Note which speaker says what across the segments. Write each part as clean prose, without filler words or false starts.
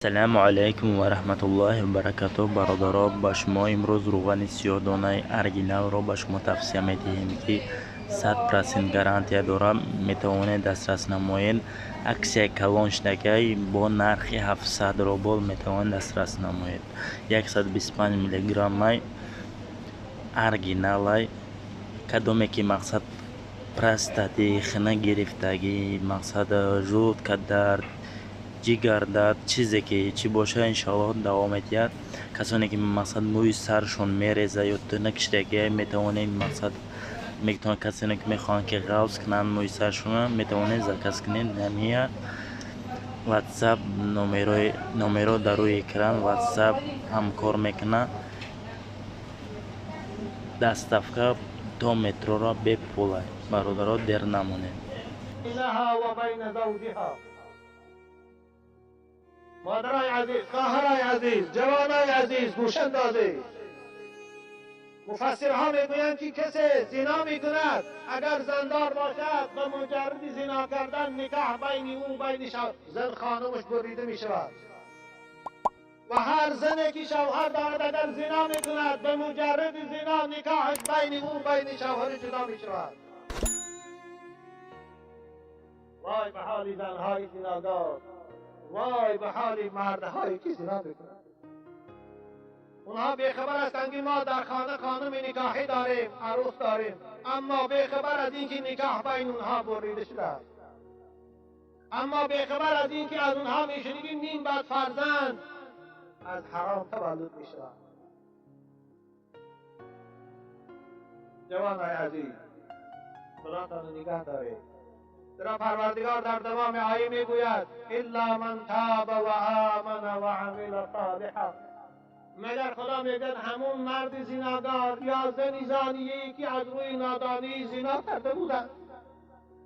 Speaker 1: السلام علیکم و رحمت الله و برکاته. برادران، با شما امروز روغن سیاه دانه ارگینال را به شما توصیه می‌دهیم که 100% گارانتی دارد. میتوانید دسترس نمایید. اکسای کلان شدگی با نرخ 700 روبل میتوانید دسترس نمایید. 125 میلی گرم می ارگینال کدومی که مقصد پرستاتی، خنه گرفتگی، مقصد جلد که درد، جگر درد، چیزی که چی باشه انشالله دوام میدهد. کسانی که مقصد موی سرشون میریزه یا تنک شدگی میتوانید مقصد میتونن کسانی که میخوان که غوض کنن موی سرشون میتوانید زکس کنید. نمیه واتساپ نمره در روی اکران واتساپ هم کار میکنه. دستافکا تا مترو را بپولای. برادران در نمانید.
Speaker 2: بینها و بین زوجها. مادرای عزیز، خواهرای عزیز، جوانای عزیز، گوش اندازید. مفسرها میگویند که کسی زنا میکند اگر زندار باشد به مجرد زنا کردن نکاح بین او بین زن خانمش بریده میشود و هر زنی که شوهر دارد اگر زنا میکند به مجرد زنا نکاحش بین او بین شوهر جدا میشود. وای به حال زنهای زناگار، وای به حال مردهایی که زنا میکنند. اونها بیخبر هستند که ما در خانه خانم نکاحی داریم، عروس داریم، اما بیخبر از اینکه نکاح بین اونها بریده شده است. اما بیخبر از اینکه از اونها میشنیدیم نیم بعد فرزند از حرام تولد میشود. جوانای عزیز، خداتان نگاه دارید. در پروردگار در دوام آیه میگوید الا من تاب و آمن و عمل صالحا. مگر خدا میگن همون مرد زناگار یا زن زانیه‌ای که از روی نادانی زنا کرده بودند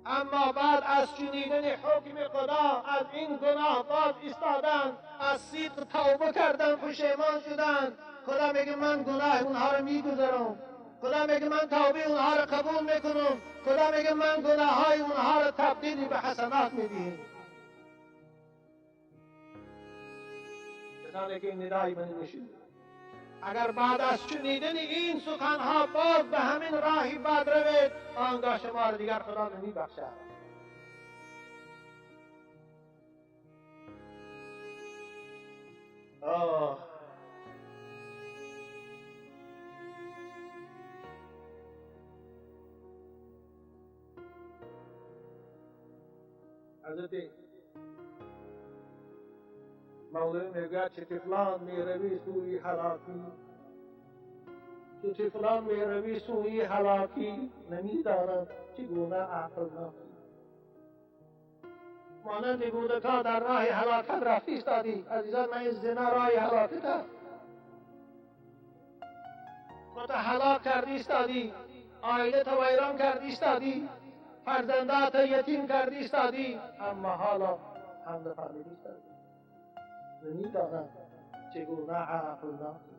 Speaker 2: اما بعد از شنیدن حکم خدا از این گناه باز ایستادند، از صدق توبه کردند، پشیمان شدند، خدا میگه من گناه اونها رو میگذارم، خدا میگه من توبه اونها رو قبول میکنم، خدا میگه من گناه های اونها رو تبدیل به حسنات میدیم. کسانی که این ندای من نشید، اگر بعد از شنیدن این سخنها باز به همین راهی بد روید، آنگاه شما را دیگر خدا نمیبخشد. حضرت مولوی میگوید چه طفلان میروی سوی هلاکی، چه طفلان میروی سوی هلاکی، نمیدانند چگونه عقل ناکی. مانند کودکان در راه هلاکت رفته ایستادی. عزیزان، من این زنا راه هلاکت است. خودت هلاک کردی ایستادی، عائله تو ویران کردی ایستادی، فرزندات یتیم کردی ایستادی، اما حالا حمد فهمیدی ایستادی. نمیدانند چگونه عقل ناکی.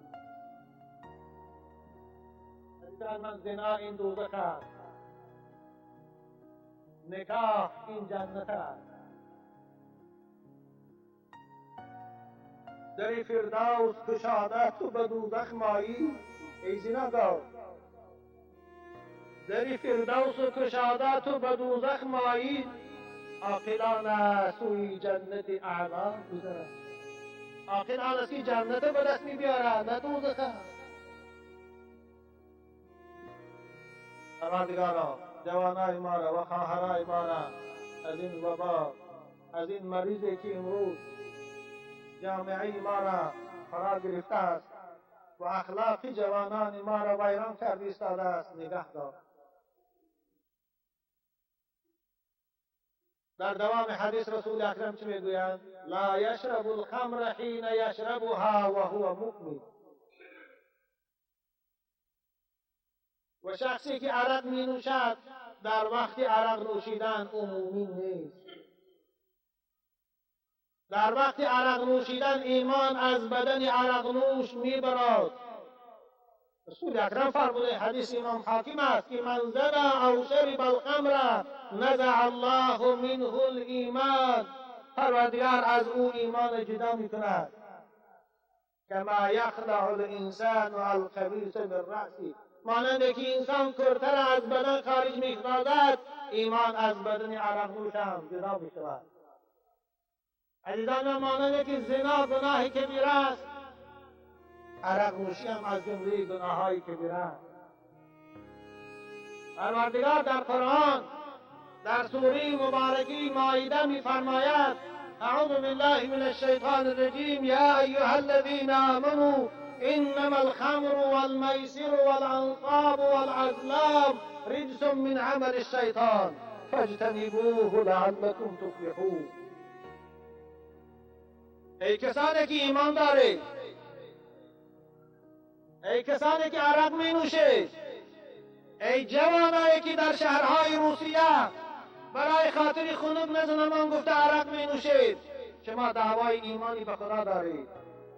Speaker 2: عزیزان، من زنا این دوزخ است، نکاح این جنت است. در فردوس کشاده تو به دوزخ مایی، ای زناگار. در فردوس کشاده تو به دوزخ مایی، عاقلانه سوی جنت اعلی گذرد. عاقل آن است که جنت به دست می بیارد، نه دوزخ است. پروردگارا، جوانای ما را و خواهرای ما را از این وبا، از این مریضی که امروز جامعه ما را فرا گرفته است و اخلاق جوانان ما را ویران کرده ایستاده است، نگه دار. در دوام حدیث رسول اکرم چه میگویند؟ لا یشرب الخمر حین یشربها و هو مؤمن. و شخصی که عرق می نوشد در وقت عرق نوشیدن او مؤمن نیست. در وقت عرق نوشیدن ایمان از بدن عرق نوش می برد. رسول اکرم فرموده، حدیث امام حاکم است که من زنا او شرب الخمر نزع الله منه الایمان. پروردگار از او ایمان جدا میکند. کما یخلع الانسان الخبیث من رأسه، مانند که انسان کرتر از بدن خارج می‌سازد، ایمان از بدن عرق نوش هم جدا می‌شود. عزیزان، مانند که زنا گناه کبیره است، عرق نوشی هم از جمله گناه‌های کبیره است. پروردگار در قرآن در سوره مبارکه مائده می‌فرماید: اعوذ بالله من الشیطان الرجیم یا ایها الذین آمنوا انما الخمر والمیسر والانصاب والازلام رجس من عمل الشیطان فاجتنبوه لعلكم تفلحون. ای کسانی که ایمان دارید، ای کسانی که عرق می نوشید، ای جوانایی که در شهرهای روسیه برای خاطر خنک نزنمان گفته عرق می نوشید، شما دعوای ایمانی به خدا دارید،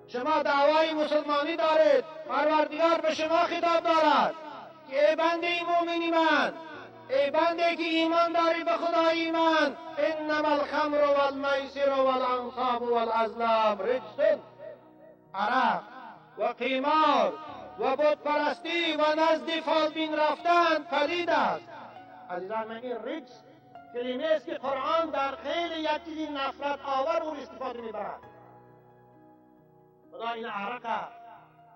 Speaker 2: شما دعوای مسلمانی دارید. پروردگار به شما خطاب دارد که ای بنده مومنی من، ای بنده که ایمان داری به خدای من، انما الخمر والمیسر والانصاب والازلام رجس، عرق و قیمار و بت پرستی و نزد فالبین رفتن پلید است. عزیزان من، این رجس کلمه است که قرآن در خیلی یک چیزی نفرت آور او استفاده میبرد. خدا این عرق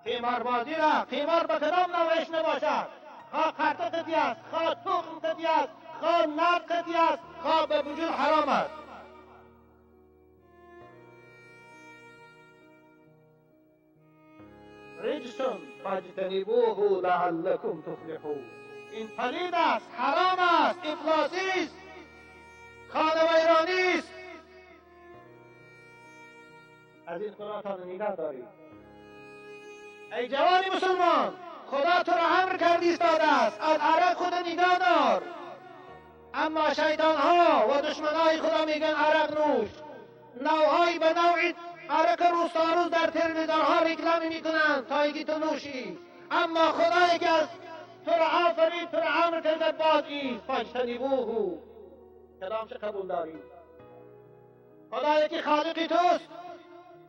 Speaker 2: قیمار بازی را، قیمار به کدام نوعش نباشد، خواه قرطه قطعی است، خواه تخم قطعی است، خواه نقد قطعی است، خواه به وجود حرام است. رجس فاجتنبوه لعلكم تفلحون. این پلید است، حرام است، افلاسی است، خانه ویرانی است. از این خداتان نگاه دارید. ای جوانی مسلمان، خدا تو را امر کرد ایستاده است از عرق خود نگاه دار. اما شیطان ها و دشمنای خدا میگن عرق نوش، نوعی به نوعی عرق روز در تلویزیون ها ریکلامی میکنن تا اینکه تو نوشی. اما خدایی که از تو را آفرید، تو را امر کرده باز ایست، فاجتنبوه. کدامش قبول داری؟ خدایی که خالقی توست،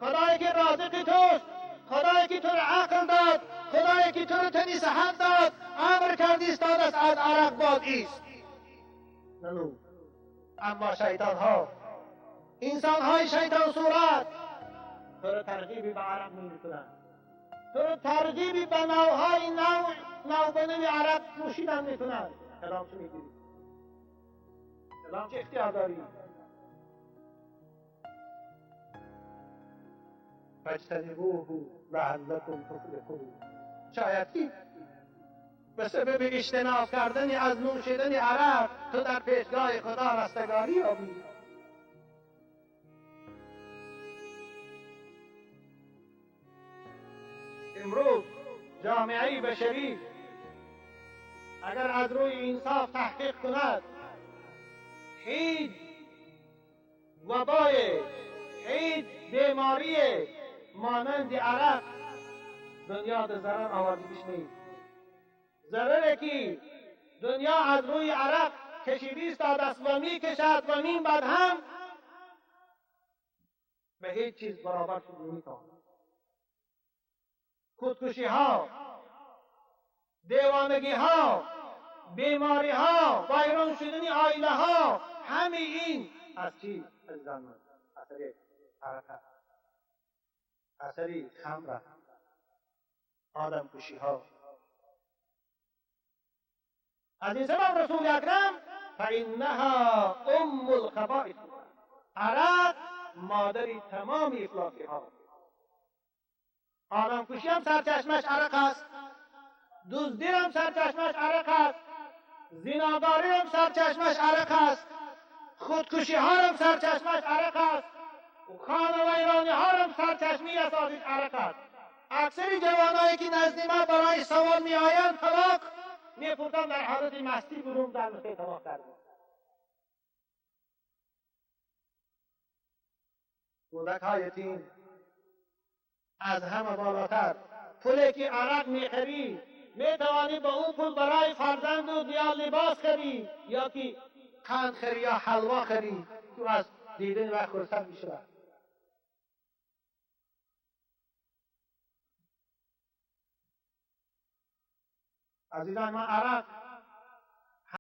Speaker 2: خدایی که رازقی توست، خدایی که تو را عقل داد، خدایی که تو را تنی صحت داد، امر کردی ایستاد است از عرق باز ایست. ننو. اما شیطان ها، انسان های شیطان صورت، تو را ترغیبی به عرق نمیکنند، تو را ترغیبی به نوعهای نوع به نوع عرق نوشیدن میکنند. کدام چه میگیری؟ کدام چه اختیار داری؟ فاجتنبوه لعلكم تفلحون. شاید که به سبب اجتناب کردن از نوشیدن عرق تو در پیشگاه خدا رستگاری یابی. امروز جامعه بشری اگر از روی انصاف تحقیق کند، هیچ وبای، هیچ بیماری مانند عرق دنیا در ضرر آوردگیش نیست. ضرره که دنیا از روی عرق کشیدی ایستاده است و میکشد و نیم بعد هم به هیچ چیز برابر شد نمیتواند. خودکشی ها، دیوانگی ها، بیماری ها، ویران شدن عائله ها، همه این از چی؟ از زمان اثر عرق، اثر خمر، آدم کشی ها. از این سبب رسول اکرم فإنها ام الخبائث، عرق مادر تمام افلاسی ها. آدم کشی هم سرچشمش عرق است، دزدی هم سرچشمش عرق است، زناگاری هم سرچشمش عرق است، خودکشی ها هم سرچشمش عرق است، و خانه ویرانی ها هم سرچشمی اساسیش عرق است. اکثر جوانایی که نزد ما برای سوال می آیند طلاق می‌پرسند در حالت مستی بودم در نقطه طلاق کردم. کودک‌های یتیم از همه بالاتر، پولی که عرق می‌خری می‌توانی با اون پول برای فرزند یا لباس خری، یا که قند خری یا حلوا خری. تو از دیدن و فرصت میشه. عزیزان، ما عرق